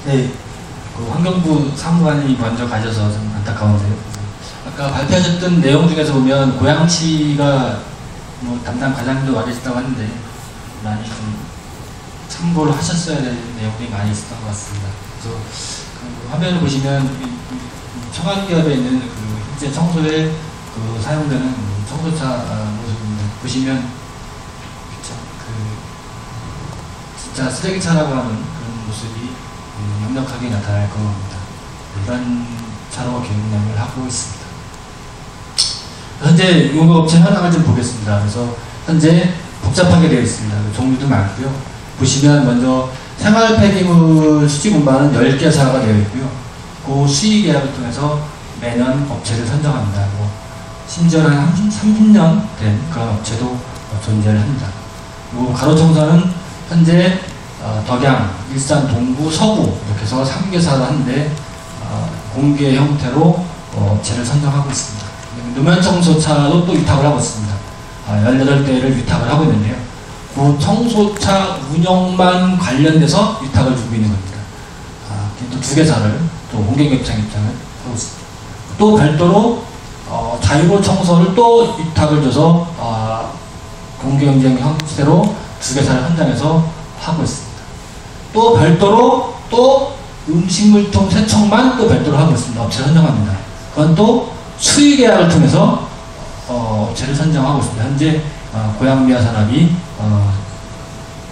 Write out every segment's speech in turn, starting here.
네, 그 환경부 사무관이 먼저 가셔서 좀 안타까운데요. 아까 발표하셨던 내용 중에서 보면 고양시가 뭐 담당 과장도 와 계시다고 하는데 많이 좀 참고를 하셨어야 될 내용들이 많이 있었던 것 같습니다. 그래서 그 화면을 보시면 청와기업에 있는 그 현재 청소에 그 사용되는 청소차 모습입니다. 보시면 그쵸? 그 진짜 쓰레기차라고 하는 그런 모습이 역력하게 나타날 겁니다. 이런 차로 경영을 하고 있습니다. 현재 용역업체 현황을 좀 보겠습니다. 그래서 현재 복잡하게 되어 있습니다. 종류도 많고요. 보시면 먼저 생활 폐기물 수집 운반은 10개사가 되어 있고요. 그 수의 계약을 통해서 매년 업체를 선정합니다. 뭐 심지어는 한 30년 된 그런 업체도 존재를 합니다. 그리고 가로청소는 현재 덕양, 일산, 동구, 서구 이렇게 해서 3개사를 하는데 공개 형태로 업체를 선정하고 있습니다. 노면청소차도 또 위탁을 하고 있습니다. 18대를 위탁을 하고 있는데요. 그 청소차 운영만 관련돼서 위탁을 주고 있는 겁니다. 또 2개사를 또 공개경쟁 입장을 하고 있습니다. 또 별도로 자유로 청소를 또 위탁을 줘서 공개경쟁 형태로 2개사를 현장에서 하고 있습니다. 또 별도로 또 음식물통 세척만 또 별도로 하고 있습니다. 업체를 선정합니다. 그건 또 수의 계약을 통해서 업체를 선정하고 있습니다. 현재 고양미화산업이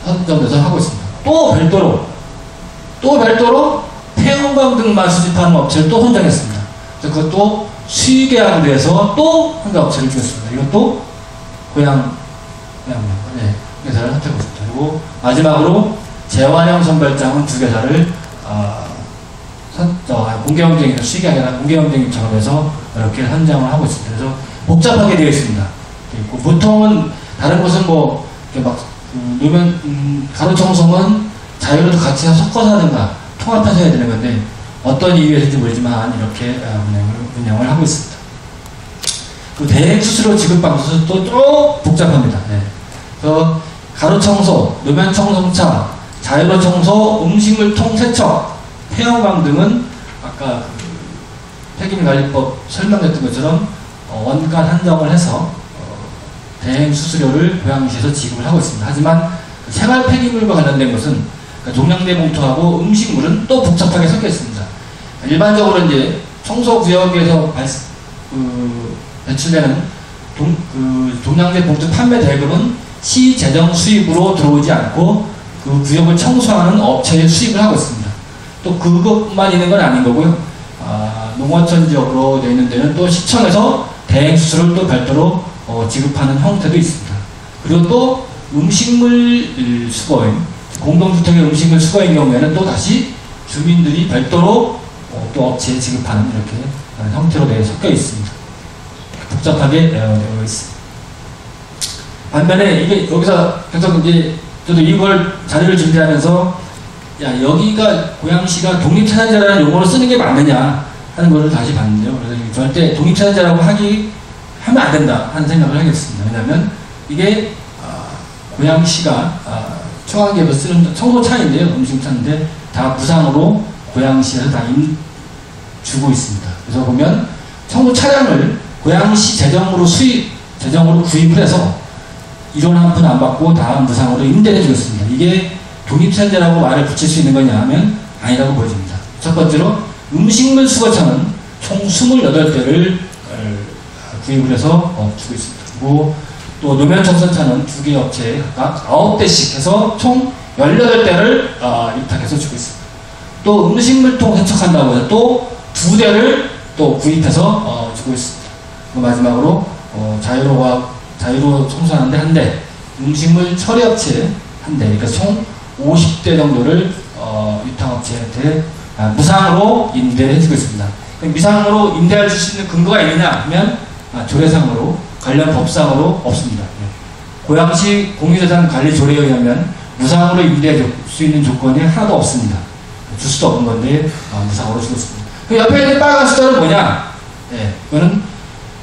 선정돼서 하고 있습니다. 또 별도로 폐원광 등만 수집하는 업체를 또 선정했습니다. 그것도 수의 계약을 위해서 또 혼자 업체를 주겠습니다. 이것도 회사를 선택하고 있습니다. 그리고 마지막으로 재활용 선별장은 2개사를 공개경쟁에서 수익이 아니라 공개경쟁처럼 해서 이렇게 선정을 하고 있습니다. 그래서 복잡하게 되어 있습니다. 그리고 보통은 다른 곳은 뭐 이렇게 막 가로청소는 자유로도 같이 섞어서 하든가 통합해서 해야 되는 건데 어떤 이유에서인지 모르지만 이렇게 운영을 하고 있습니다. 그 대행수수료 지급 방식도 쭉 복잡합니다. 네. 그래서 가로청소, 노면청소차, 자유로청소, 음식물통 세척, 폐원광 등은 아까 폐기물관리법 설명했던 것처럼 원가 한정을 해서 대행 수수료를 고양시에서 지급을 하고 있습니다. 하지만 생활 폐기물과 관련된 것은 종량제 봉투하고 음식물은 또 복잡하게 섞여 있습니다. 일반적으로 이제 청소구역에서 배출되는 종량제 봉투 판매 대금은 시 재정 수입으로 들어오지 않고 그 구역을 청소하는 업체에 수입을 하고 있습니다. 또 그것만 있는 건 아닌 거고요. 농어촌 지역으로 되어 있는 데는 또 시청에서 대행 수수료를 또 별도로 지급하는 형태도 있습니다. 그리고 또 음식물 수거인, 공동주택의 음식물 수거인 경우에는 또 다시 주민들이 별도로 또 업체에 지급하는 이렇게 형태로 섞여 있습니다. 복잡하게 되어 있습니다. 반면에 이게 여기서 계속 이제 저도 이걸 자료를 준비하면서 야 여기가 고양시가 독립차단제라는 용어로 쓰는 게 맞느냐 하는 것을 다시 봤는데요. 그래서 절대 독립차단제라고 하면 안 된다 하는 생각을 하겠습니다. 왜냐하면 이게 고양시가 청와기업에서 쓰는 청소차인데요. 음식차인데 다 무상으로 고양시에서 다 주고 있습니다. 그래서 보면 청소 차량을 고양시 재정으로 구입을 해서 1원 한 푼 안 받고 다 무상으로 임대해 주겠습니다. 이게 독립차단제라고 말을 붙일 수 있는 거냐 하면 아니라고 보여집니다. 첫 번째로 음식물 수거차는 총 28대를 구입을 해서 주고 있습니다. 그리고 또 노면청소차는 2개 업체에 각각 9대씩 해서 총 18대를 입탁해서 주고 있습니다. 또 음식물통 세척한다고 해서 또 2대를 또 구입해서 주고 있습니다. 마지막으로 자유로 청소하는데 1대, 음식물 처리업체 1대, 그러니까 총 50대 정도를 위탁업체한테 무상으로 임대해주고 있습니다. 무상으로 임대할 수 있는 근거가 있느냐 하면 조례상으로 관련 법상으로 없습니다. 고양시 공유재산 관리 조례에 의하면 무상으로 임대해 줄 수 있는 조건이 하나도 없습니다. 줄 수도 없는 건데 무상으로 주고 있습니다. 그 옆에 있는 빨간 숫자는 뭐냐? 이거는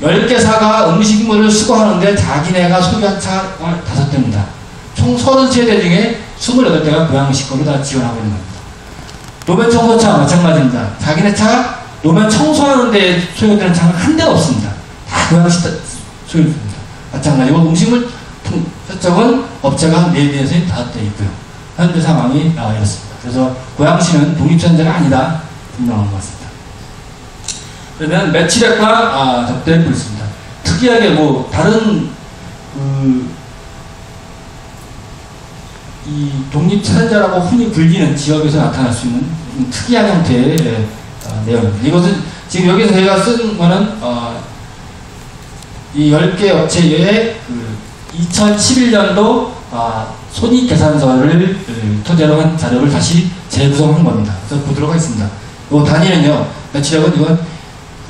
10개사가 음식물을 수거하는데 자기네가 소유한 차가 5대입니다. 총 33대 중에 28대가 고양시 거로 다 지원하고 있는 겁니다. 노면 청소차 마찬가지입니다. 자기네 차 노면 청소하는 데 소요되는 차는 한 대가 없습니다. 다 고양시 소요됩니다. 마찬가지고 음식물 세척은 업체가 한 4대에서 5대 있고요. 현재 상황이 이렇습니다. 그래서 고양시는 독립차량자가 아니다. 분명한 것 같습니다. 그러면 매출액과 접대를 보겠습니다. 특이하게 뭐 다른 이 독립차량자라고 흔히 불리는 지역에서 나타날 수 있는 특이한 형태의 내용입니다. 이것은 지금 여기서 제가 쓴 거는 이 10개 업체의 2011년도 손익계산서를 토대로 한 자료를 다시 재구성한 겁니다. 그래서 보도록 하겠습니다. 이 단위는요, 매출액은 이건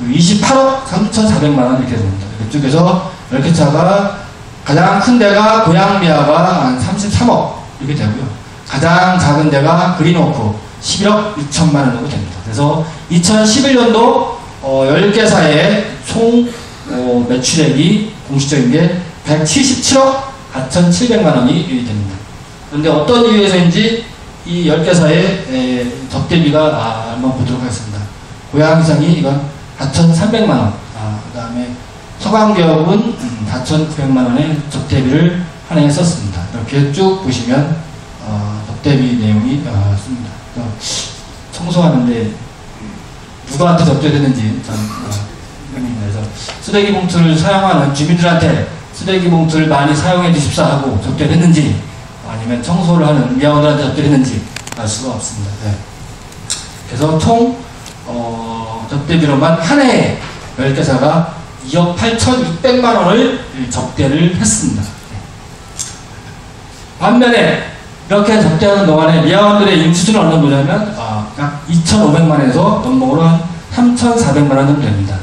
28억 3,400만원 이렇게 됩니다. 이쪽에서 10개 차가 가장 큰 데가 고양미아가 한 33억 이렇게 되고요. 가장 작은 데가 그린워크 11억 6천만원 정도 됩니다. 그래서 2011년도 10개사의 총 매출액이 공시적인 게 177억 4,700만원이 됩니다. 그런데 어떤 이유에서인지 이 10개사의 접대비가 한번 보도록 하겠습니다. 고양시장이 이건 4,300만원, 그 다음에 서강기업은 4,900만원의 접대비를 한 해에 썼습니다. 이렇게 쭉 보시면 접대비 내용이 있습니다. 청소하는데 누구한테 접대됐는지 참 그래서 쓰레기 봉투를 사용하는 주민들한테 쓰레기 봉투를 많이 사용해 주십사 하고 접대됐는지 아니면 청소를 하는 미화원들한테 접대됐는지 알 수가 없습니다. 네. 그래서 총 접대비로만 한 해에 10개사가 2억 8,600만원을 접대를 했습니다. 반면에 이렇게 접대하는 동안에 미화원들의 임수준은 어느 정도 보냐면 약 2,500만원에서 연봉으로 한 3,400만원 정도 됩니다.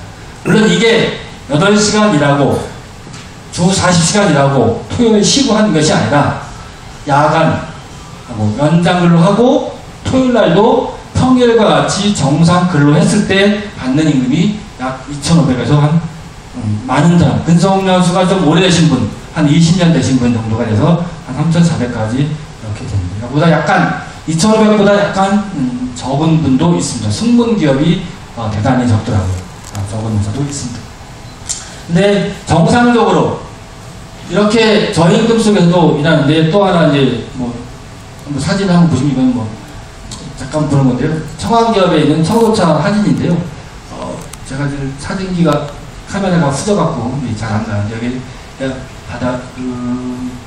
물론 이게 8시간 일하고 주 40시간 일하고 토요일 쉬고 하는 것이 아니라 야간하고 연장 근로하고 토요일날도 평일과 같이 정상 근로했을 때 받는 임금이 약 2,500에서 한 많은 사람, 근속연수가 좀 오래되신 분, 한 20년 되신 분 정도가 돼서 한 3,400까지 이렇게 됩니다. 보다 약간 2,500보다 약간 적은 분도 있습니다. 승문기업이 대단히 적더라고요. 적은 회사도 있습니다. 근데 정상적으로 이렇게 저임금 속에서도 일하는데 또 하나 이제 한번 사진 한번 보시면 이건 잠깐 보는 건데요. 청왕기업에 있는 청소차 사진인데요. 제가 지금 사진기가 카메라가 후져갖고 잘 안 나는데 여기 바닥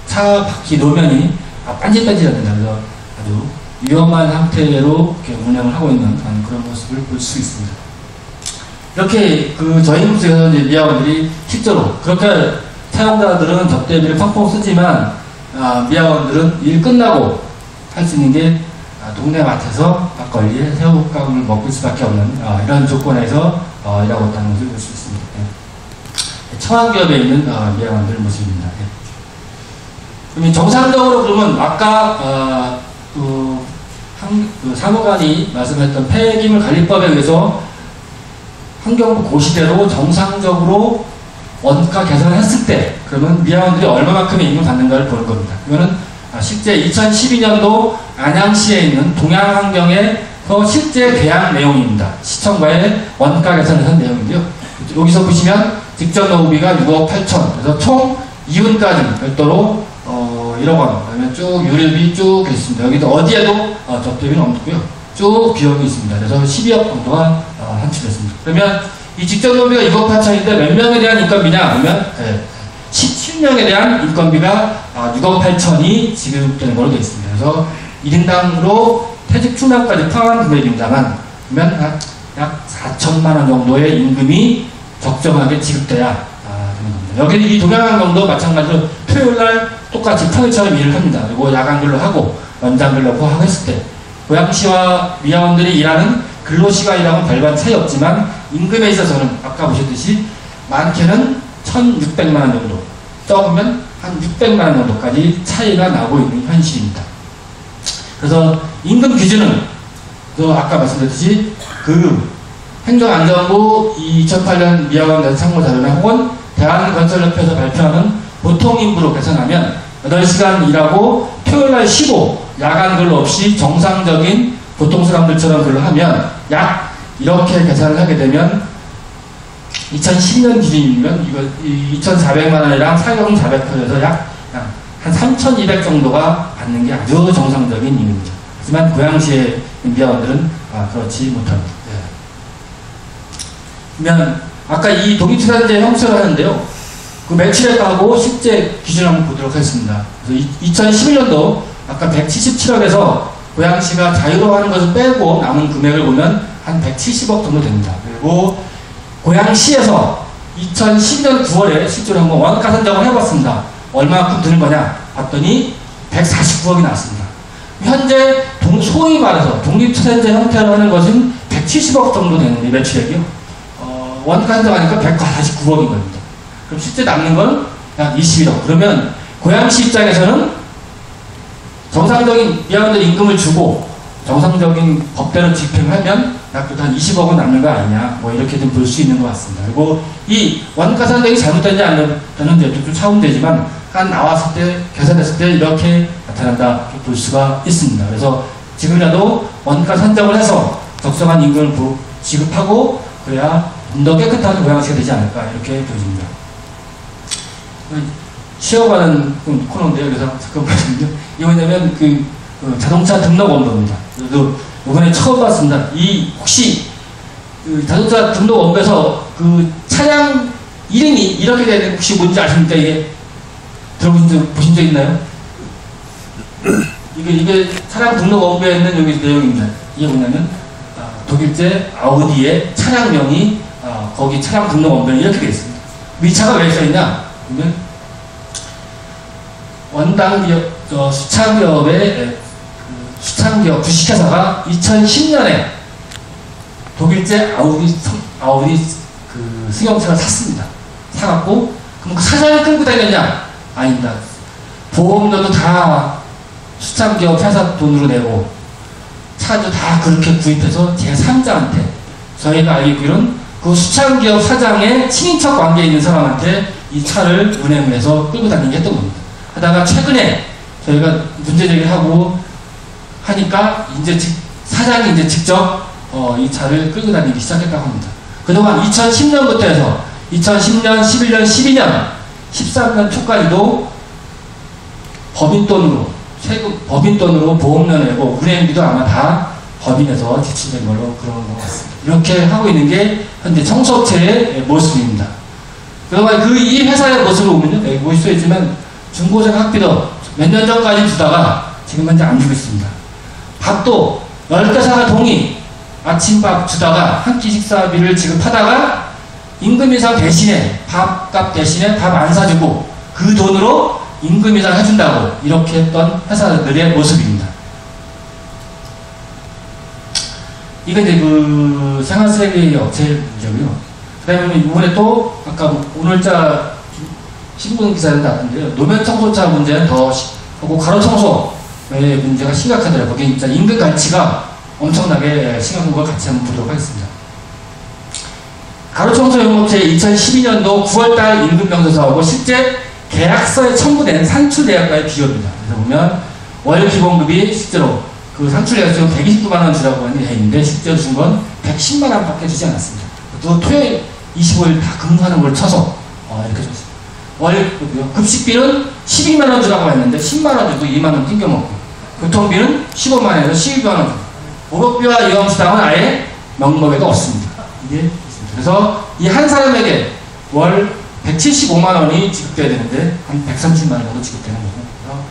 차 바퀴 노면이 반질반질합니다. 그래서 아주 위험한 상태로 이렇게 운행을 하고 있는 그런 모습을 볼 수 있습니다. 이렇게 저임금 속에서 이제 미화원들이 실제로 그렇게 사용자들은 접대비를 펑펑 쓰지만 미화원들은 일 끝나고 할 수 있는 게 동네 마트에서 막걸리에 새우깡을 먹을 수밖에 없는 이런 조건에서 일하고 있다는 것을 볼 수 있습니다. 청왕기업에 있는 미화원들 모습입니다. 그럼 정상적으로 그러면 아까 사무관이 말씀했던 폐기물 관리법에 의해서 환경부 고시대로 정상적으로 원가 개선을 했을 때 그러면 미화원들이 얼마만큼의 임금을 받는가를 보는 겁니다. 이거는 실제 2012년도 안양시에 있는 동양환경에서 실제 계약 내용입니다. 시청과의 원가 개선을 한 내용인데요. 여기서 보시면 직접 노후비가 6억 8천, 그래서 총 이윤까지 별도로 1억 원, 그다음에 쭉 유류비 쭉 있습니다. 여기도 어디에도 접대비는 없고요. 쭉 비용이 있습니다. 그래서 12억 정도가 한출됐습니다. 그러면 이 직접 노후비가 6억 8천인데 몇 명에 대한 인건비냐 하면 17명에 대한 인건비가 6억 8천이 지급되는 걸로 되어 있습니다. 그래서 1인당으로 퇴직 충당까지 포함한 금액입니다만 그러면 약 4천만 원 정도의 임금이 적정하게 지급돼야 되는 겁니다. 여기 이 동양환경도 마찬가지로 토요일날 똑같이 평일처럼 일을 합니다. 그리고 야간 근로하고 연장 근로하고 했을 때 고양시와 미화원들이 일하는 근로시간이랑은 별반 차이 없지만 임금에 있어서는 아까 보셨듯이 많게는 1,600만 원 정도, 적으면 한 600만 원 정도까지 차이가 나고 있는 현실입니다. 그래서 임금 기준은 아까 말씀드렸듯이 행정안전부 2008년 미화원 참고 자료나 혹은 대한건설협회에서 발표하는 보통임금으로 계산하면 8시간 일하고 토요일날 쉬고 야간 근로 없이 정상적인 보통 사람들처럼 그걸 하면 약 이렇게 계산을 하게 되면 2010년 기준이면 이거 2,400만 원이랑 사용 400%에서 약 한 3,200 정도가 받는 게 아주 정상적인 임금이죠. 하지만 고양시의 임비아원들은 그렇지 못합니다. 네. 그러면 아까 이 독립투자제 형성을 하는데요. 그 매출액하고 실제 기준을 한번 보도록 하겠습니다. 그래서 2011년도 아까 177억에서 고양시가 자유로 하는 것을 빼고 남은 금액을 보면 한 170억 정도 됩니다. 그리고 고양시에서 2012년 9월에 실제로 한번 원가 산정을 해봤습니다. 얼마만큼 드는 거냐 봤더니 149억이 나왔습니다. 현재 소위 말해서 독립투자제 형태로 하는 것은 170억 정도 되는데 매출액이요. 원가 산정하니까 149억인 겁니다. 그럼 실제 남는 건 약 21억. 그러면 고양시 입장에서는 정상적인 미아원들 임금을 주고 정상적인 법대로 집행하면 약 한 20억은 남는 거 아니냐, 뭐 이렇게 좀 볼 수 있는 것 같습니다. 그리고 이 원가 산정이 잘못되지 않는지 좀 차원되지만 한 나왔을 때 계산했을 때 이렇게 나타난다 볼 수가 있습니다. 그래서 지금이라도 원가 산정을 해서 적정한 임금을 지급하고 그래야 좀 더 깨끗한 고양시가 되지 않을까 이렇게 보여집니다. 쉬어가는 코너인데요. 그래서 잠깐만요. 이거 뭐냐면 그 자동차 등록 원본입니다. 그래도 이번에 처음 봤습니다. 혹시 그 자동차 등록 원본에서 그 차량 이름이 이렇게 되는 혹시 뭔지 아십니까? 이게 보신 적 있나요? 이게 차량 등록 원본에 있는 여기 내용입니다. 이게 뭐냐면 독일제 아우디의 차량명이 거기 차량 등록 원본에 이렇게 되어 있습니다. 이 차가 왜 써있냐? 그러면 원당 기업, 수창기업의 수창기업 주식회사가 2010년에 독일제 아우디 그 승용차를 샀습니다. 사갖고 그럼 그 사장이 끌고 다녔냐? 아닙니다. 보험료도 다 수창기업 회사 돈으로 내고 차도 다 그렇게 구입해서 제3자한테 저희가 알기로는 그 수창기업 사장의 친인척 관계에 있는 사람한테 이 차를 운행해서 끌고 다니게 했던 겁니다. 하다가 최근에 저희가 문제제기를 하고 하니까 이제 사장이 이제 직접 이 차를 끌고 다니기 시작했다고 합니다. 그동안 2010년부터 해서 2010년, 11년, 12년, 13년 초까지도 법인돈으로 보험료 내고 운행비도 아마 다 법인에서 지출된 걸로 그런 것 같습니다. 이렇게 하고 있는 게 현재 청소업체의 모습입니다. 그동안 이 회사의 모습을 보면요, 여기 보실 수 있지만 중고생 학비도 몇 년 전까지 주다가 지금 현재 안 주고 있습니다. 밥도 10개사가 동의 아침밥 주다가 한 끼 식사비를 지급하다가 임금 인상 대신에 밥값 대신에 밥 안 사주고 그 돈으로 임금 인상 해준다고 이렇게 했던 회사들의 모습입니다. 이게 이제 그 생활세계 업체 문제고요. 그 다음에 이번에 또 아까 오늘자 신문 기사에 나왔는데요. 노면 청소차 문제는 더 하고 가로 청소의 문제가 심각하더라고요. 거기 진짜 임금 가치가 엄청나게 심각한 걸 같이 한번 보도록 하겠습니다. 가로 청소 영업체 2012년도 9월달 임금 명세서하고 실제 계약서에 첨부된 산출계약과의 비교입니다. 그래서 보면 월 기본급이 실제로 그 산출계약서는 129만 원 주라고 되어 있는데 실제로 준 건 110만 원밖에 주지 않았습니다. 또 토요일 25일 다 근무하는 걸 쳐서 이렇게 줬습니다. 월 급식비는 12만 원 주라고 했는데 10만 원 주고 2만 원 띵겨먹고 교통비는 15만 원에서 12만 원 주고 목욕비와 유흥수당은 아예 명목에도 없습니다. 이게 있습니다. 그래서 이 한 사람에게 월 175만 원이 지급돼야 되는데 한 130만 원 정도 지급되는 거고 그래서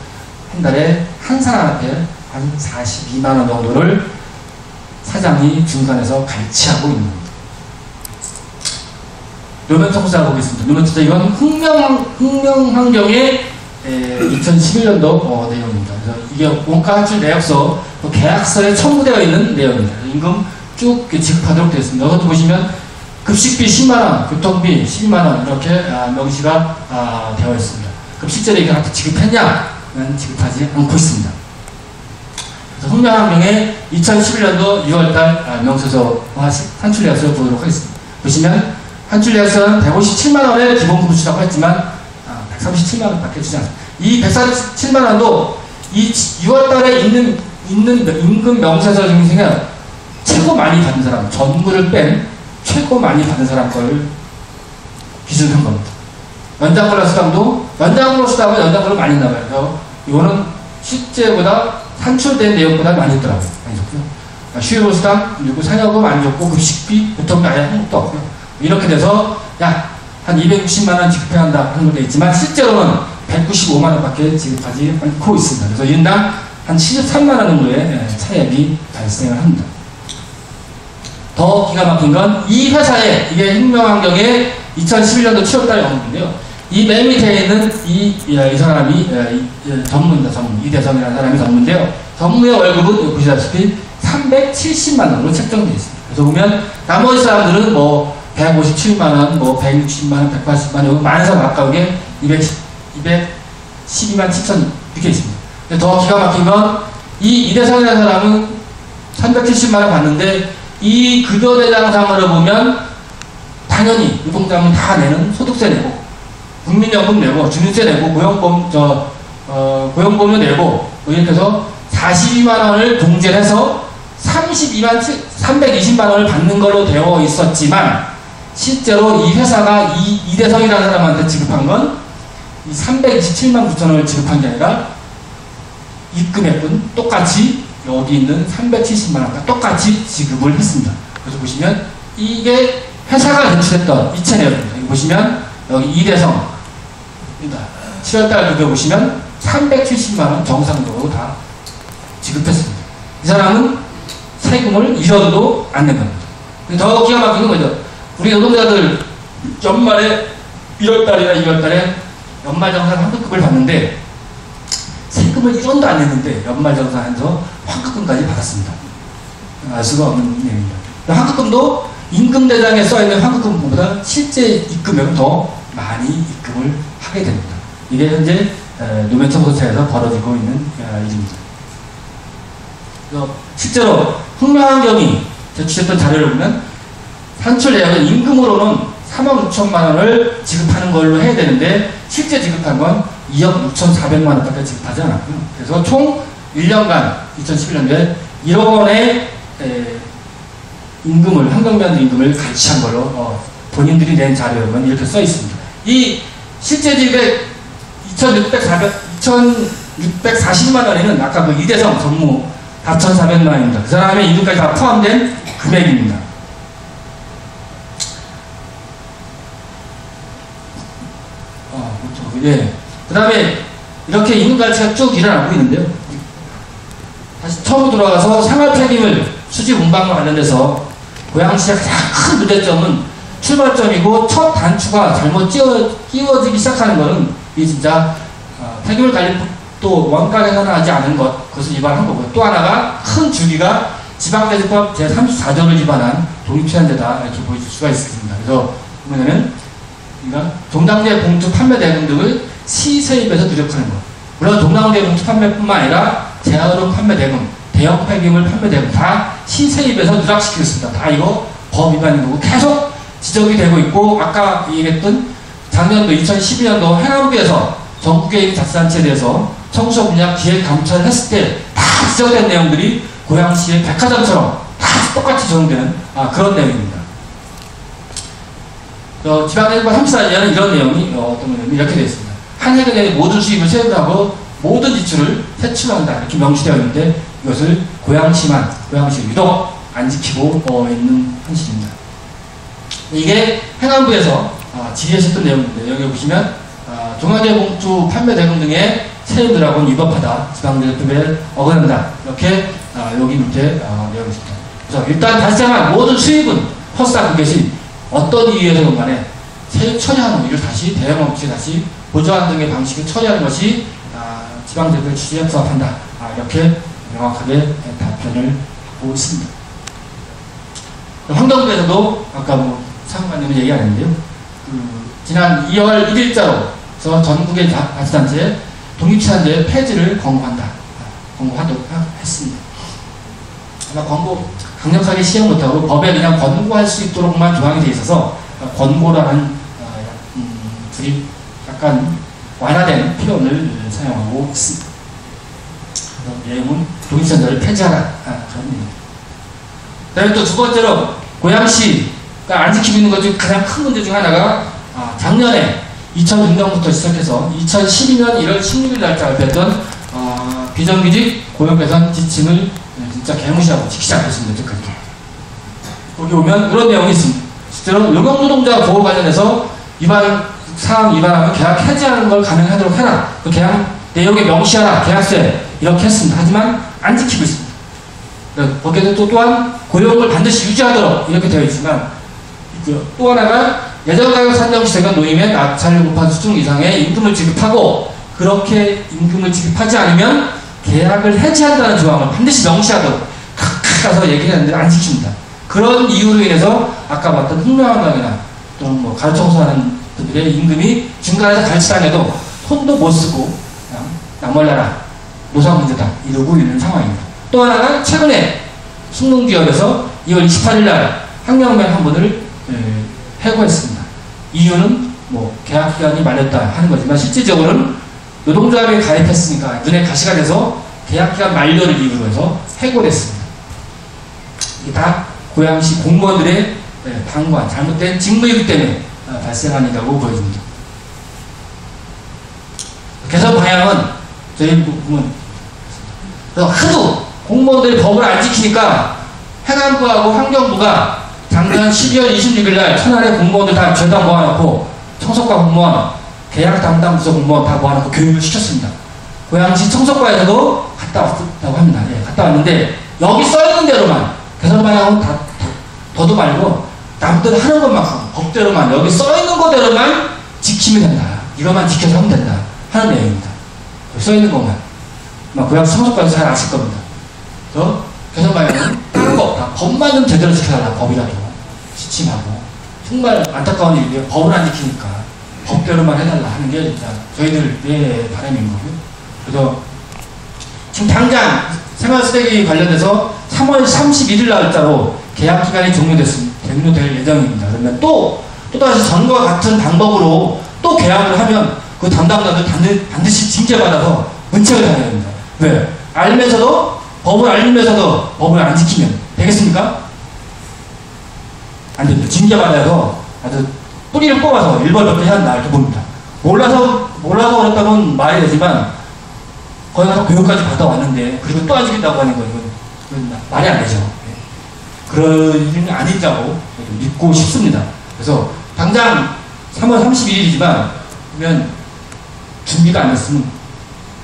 한 달에 한 사람한테 한 42만 원 정도를 사장이 중간에서 갈취하고 있는 겁니다. 노면청소자 보겠습니다. 노면청소자 이건 흥명환경의 2011년도 내용입니다. 그래서 이게 원가한출 내역서 계약서에 첨부되어 있는 내용입니다. 임금 쭉 지급하도록 되어 있습니다. 이것도 보시면 급식비 10만원, 교통비 12만원 이렇게 명시가 되어 있습니다. 그럼 실제로 이게 한테 지급했냐는 지급하지 않고 있습니다. 그래서 흥명환경의 2011년도 6월달 명세서와 산출계약서를 보도록 하겠습니다. 보시면 한출계약서는 157만원의 기본급을 주라고 했지만 137만원 밖에 주지 않습니다. 이 147만원도 이 6월달에 있는 있는 임금 명세서 중에 최고 많이 받은 사람, 전부를 뺀 최고 많이 받은 사람 걸 기준한 겁니다. 연장근로 수당도, 연장근로 수당은 연장근로 많이 나와요. 그래서 이거는 실제보다 산출된 내용보다 많이 줬더라고요. 많이 줬고요. 휴일로 수당, 그리고 상여금 안 줬고, 급식비, 보통비 아예 한 것도 없고요. 이렇게 돼서, 야, 한 260만원 지급해야 한다 하는 것도 있지만, 실제로는 195만원 밖에 지급하지 않고 있습니다. 그래서 인당 한 73만원 정도의 차액이 발생을 합니다. 더 기가 막힌 건 이 회사에, 이게 혁명환경의 2011년도 7월달에 언급인데요. 이 맨 밑에 있는 이 사람이 전무입니다. 전무. 이대성이라는 사람이 전무인데요. 전무의 월급은 보시다시피 370만원으로 책정되어 있습니다. 그래서 보면 나머지 사람들은 뭐 157만원, 뭐 160만원, 180만원, 많아서 가까우게 212만 7천 이렇게 있습니다. 근데 더 기가 막힌 건 이 이대성이라는 사람은 370만원 받는데 이 급여대장상으로 보면 당연히 노동자는 다 내는 소득세 내고 국민연금 내고 주민세 내고 고용보험료 내고 뭐 이렇게 해서 42만원을 공제해서 320만원을 받는 걸로 되어 있었지만 실제로 이 회사가 이대성이라는 사람한테 지급한 건 이 327만 9천원을 지급한 게 아니라 입금액은 똑같이 여기 있는 370만원과 똑같이 지급을 했습니다. 그래서 보시면 이게 회사가 제출했던 이체 내역입니다. 여기 보시면 여기 이대성 7월달 급여 보시면 370만원 정상적으로 다 지급했습니다. 이 사람은 세금을 잃어도 안 낸 겁니다. 더 기가 막히는 거죠. 우리 노동자들 연말에 1월달이나 2월달에 연말정산 환급금을 받는데 세금을 1원도 안 냈는데 연말정산해서 환급금까지 받았습니다. 알 수가 없는 내용입니다. 환급금도 임금대장에 써있는 환급금보다 실제 입금액은 더 많이 입금을 하게 됩니다. 이게 현재 노면청소차에서 벌어지고 있는 일입니다. 실제로 혁명환경이 제출했던 자료를 보면 산출 내역은 임금으로는 3억 6천만 원을 지급하는 걸로 해야 되는데 실제 지급한 건 2억 6,400만 원밖에 지급하지 않았고요. 그래서 총 1년간 2011년도에 1억 원의 임금을, 환경면 임금을 갈취한 걸로 본인들이 낸 자료에는 이렇게 써 있습니다. 이 실제 지급액 2,640만 원에는 아까 그 이대성 전무 4,400만 원입니다. 그 사람의 임금까지 다 포함된 금액입니다. 예. 그 다음에 이렇게 임금갈취가 쭉 일어나고 있는데요. 다시 처음으로 돌아가서 생활 폐기물 수지 운반과 관련돼서 고양시의 가장 큰 문제점은 출발점이고 첫 단추가 잘못 끼워지기 시작하는 것은 이 진짜 폐기물 관리법도 원가 개선하지 않은 그것을 위반한 거고요. 또 하나가 큰 주기가 지방대지법 제34조를 위반한 독립시한제다 이렇게 보여줄 수가 있습니다. 그래서 뭐냐면 동당제 봉투 판매 대금 등을 시세입에서 누적하는 것. 물론 동당제 봉투 판매뿐만 아니라 재활용 판매 대금, 대형 폐기물 판매 대금 다 시세입에서 누락시키고 있습니다. 다 이거 법 위반인 거고 계속 지적이 되고 있고 아까 얘기했던 작년도 2012년도 행안부에서 전국개인 자치단체에 대해서 청소 분야 기획 감찰을 했을 때 다 지적된 내용들이 고양시의 백화점처럼 다 똑같이 적용되는 그런 내용입니다. 지방대지법 34조에는 이런 내용이 어떤 내용이 이렇게 되어 있습니다. 한 해에 대해 모든 수입을 세금하고 모든 지출을 세출한다 이렇게 명시되어 있는데 이것을 고양시만 유독 안 지키고 있는 현실입니다. 이게 행안부에서 질의하셨던 내용인데 여기 보시면 종량제봉투 판매 대금 등의 세금들하고는 위법하다, 지방대지법에 어긋난다 이렇게 여기 밑에 내용이 있습니다. 그래서 일단 다시 한번 모든 수입은 허스타 그것이 어떤 이유에서든 간에 세액 처리하는 이를 다시 대형업체에 다시 보조하는 등의 방식을 처리하는 것이 지방대지법의 취지에 부합한다. 이렇게 명확하게 답변을 하고 있습니다. 환경부에서도 아까 사무관님은 얘기 안 했는데요. 지난 2월 1일자로 전국의 자치단체 독립시한제 폐지를 권고한다. 권고하도록 했습니다. 아마 권고 강력하게 시행 못하고 법에 그냥 권고할 수 있도록만 조항이 되어 있어서 권고라는 둘이 약간 완화된 표현을 사용하고 있습니다. 내용은 독립선언을 폐지하라. 그런 얘기입니다. 그다음에 또 두 번째로 고양시가 안 지키고 있는 것 중 가장 큰 문제 중 하나가 작년에 2006년부터 시작해서 2012년 1월 16일 날짜 발표했던 비정규직 고용 개선 지침을 진짜 개무시하고 지키지 않겠습니다. 여태까지. 거기 오면 그런 내용이 있습니다. 실제로 요강노동자 보호 관련해서 사항 위반하면 계약 해지하는 걸 가능하도록 해라. 그 계약 내용에 명시하라. 계약서에 이렇게 했습니다. 하지만 안 지키고 있습니다. 거기에는 또한 고용을 반드시 유지하도록 이렇게 되어 있지만 있고요. 또 하나가 예전가격 산정시세가 노임의 낙찰 곱한 수준 이상의 임금을 지급하고 그렇게 임금을 지급하지 않으면 계약을 해지한다는 조항을 반드시 명시하도록 칵칵 가서 얘기를 했는데 안 지킵니다. 그런 이유로 인해서 아까 봤던 흑명한강이나 또는 뭐 가르청소하는 분들의 임금이 중간에서 갈치당해도 손도 못 쓰고 그냥 낙몰라라 노상 문제다 이러고 있는 상황입니다. 또 하나가 최근에 숙농기업에서 2월 28일 날 항명맨 한 분을 해고했습니다. 이유는 뭐 계약 기간이 말렸다 하는 거지만 실질적으로는 노동조합에 가입했으니까 눈에 가시가 돼서 계약 기간 만료를 이유로 해서 해고됐습니다. 이게 다 고양시 공무원들의 방관, 잘못된 직무이기 때문에 발생한 일이라고 보여집니다. 개선 방향은 저희 보면 하도 공무원들이 법을 안 지키니까 행안부하고 환경부가 작년 12월 26일 날 천안에 공무원들 다 죄다 모아놓고 청소과 공무원, 계약 담당 부서 공무원 다 모아놓고 교육을 시켰습니다. 고양시 청소과에서도 갔다 왔다고 합니다. 예, 갔다 왔는데 여기 써있는 대로만 개선 방향은 더도 말고 남들 하는 것만 하고 법대로만 여기 써있는 거대로만 지키면 된다. 이것만 지켜서 하면 된다 하는 내용입니다. 써있는 것만. 고양시 청소과에서 잘 아실 겁니다. 그래서 개선 방향은 다른 거 없다. 법만 좀 제대로 지켜달라. 법이라도 지침하고 정말 안타까운 일이에요. 법을 안 지키니까 법대로만 해달라 하는 게 진짜 저희들의 바람인 거고요. 그래서 지금 당장 생활쓰레기 관련해서 3월 31일 날짜로 계약 기간이 종료될 예정입니다. 그러면 또다시 전과 같은 방법으로 또 계약을 하면 그 담당자들 반드시 징계받아서 문책을 당해야 됩니다. 왜? 법을 알면서도 법을 안 지키면 되겠습니까? 안 됩니다. 징계받아서 아주 뿌리를 뽑아서 일벌백계 해야 한다 이렇게 봅니다. 몰라서 그랬다면 말이 되지만 거기 가서 교육까지 받아왔는데 그리고 또 안 지킨다고 하는 거 이건 말이 안 되죠. 그런 일은 아니라고 믿고 싶습니다. 그래서 당장 3월 31일이지만 보면 준비가 안 됐으면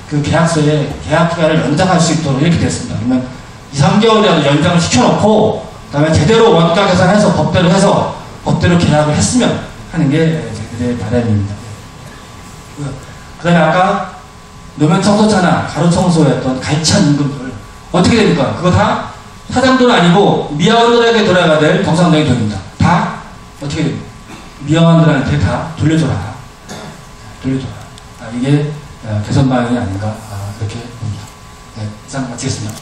그 계약서에 계약 기간을 연장할 수 있도록 이렇게 됐습니다. 그러면 2, 3개월이라도 연장을 시켜놓고 그다음에 제대로 원가 계산해서 법대로 계약을 했으면 하는 게 저희들의 바람입니다. 그 다음에 아까 노면 청소차나 가로 청소였던 갈치한 임금들 어떻게 됩니까? 그거 다 사장 돈 아니고 미화원들에게 돌아가야 될 경상당의 돈입니다. 다 어떻게 됩니까? 미화원들한테 다 돌려줘라. 이게 개선 방향이 아닌가 그렇게 봅니다. 네, 이상 마치겠습니다.